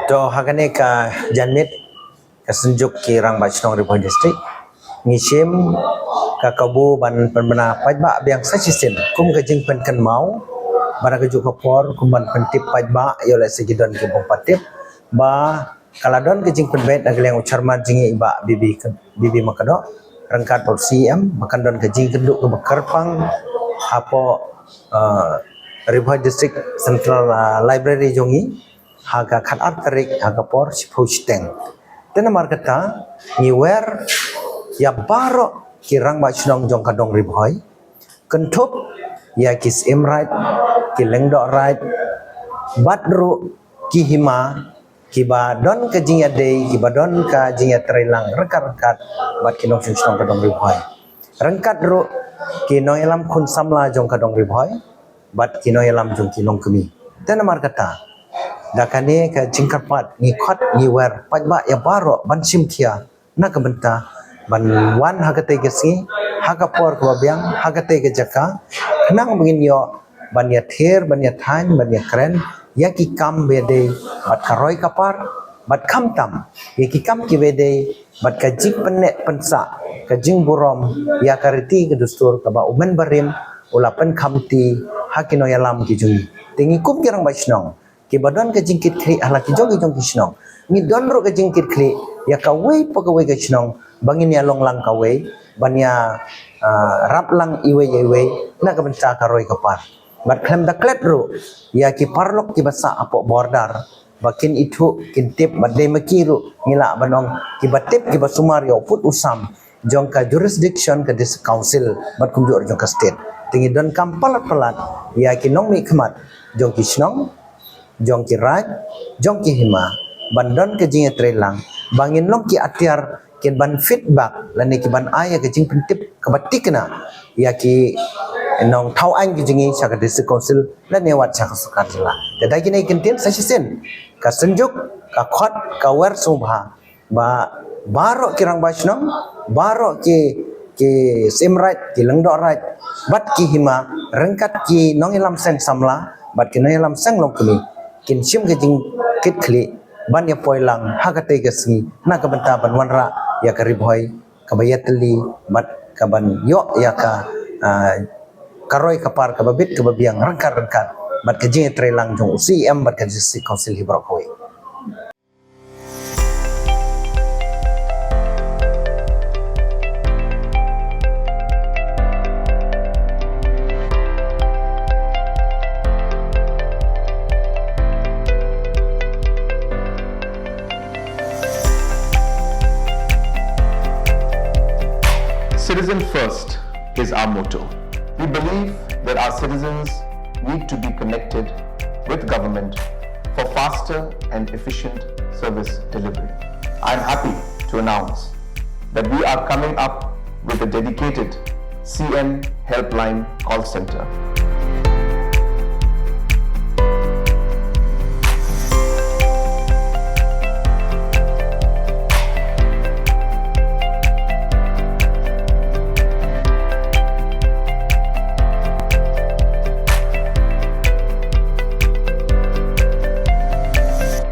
To hagane ka janmit ka senjuk ki rang ba chnong Ribhoi district ngisim ka kabu ban penbena pajba biang sachisen kum ka jing pen kan mau bara ka juk por kum ban pentip pajba yo le segidon ki bong patip ba kaladon ka jing pen bet agleng ucharman jingi iba bibi makado rangkat por CM makandon ka jing kenduk ke bekarpang apo Ribhoi district central library jongi haga khat tarik haga por siphosteng tena markata niwer ya baro kirang ba chnong jong kadong Ribhoi kentup ya kis right ki lengdo right badru ki hima ki ba don ka jingya dei ki ba don ka jingya trelang rekat bat kinong chnong kadong Ribhoi rangkat ru ki noelam khun samla jong kadong Ribhoi bat ki noelam jong kinong kemi tena markata dakane ka jingkarpat ni khot ni wer pajba ya baro ban simthia na ka benta ban wan hagate gesi hagapor ko biang hagate ge jaka nang bengin yo ban ya ther ban ya than ban ya kren ya ki kam bede bat karoi kapar bat kham tam ya ki kam ki bede bat ka jik penek pensa ka jing burom ya kariti ke dustur ka ba umen barim ulapan khamti hakino yalam ki jungi tingi kum kirang ba chnong ki badon ka jingkit khri ala ki jong kisnong ni don ro ka jingkit khri ya ka wei pa ka wei ka chnong bangin ya long lang ka wei ban ya rap lang iwe na ka benca ka roi ka par bat khlem da klet ro ya ki parlok ki basa apo border bakin itu kintip badai makiru ngila banong ki batip ki basumar yo put usam jong ka jurisdiction ka dis council bat kunjur jong ka state tingi don kam palat ya ki nong mi khmat jong kisnong jong ki raj jong ki hima bandon ke jing trelang bangin long ki atiar ken ban feedback lani ki ban aya ke jing pentip ke batikna ya ki nong thau an ki jingi chaka district council la newat chaka sukar jila dadai ki nei kentin sachisen ka senjuk ka khot ka wer subha ba baro kirang basnong baro ki simrait ki lengdo right bat ki hima rengkat ki nong ilam seng samla bat ki nong ilam seng long kumi kin sim ke jing kit kli ban ya poilang hagate ke singi na ka benta ban wanra ya ka Ribhoi ka bayatli bat ka ban yo ya ka karoi kapar ka babit ka babiang rangkat bat ka jing trelang jong CM bat ka district council hibrok hoi. Citizen first is our motto. We believe that our citizens need to be connected with government for faster and efficient service delivery. I am happy to announce that we are coming up with a dedicated CM helpline call center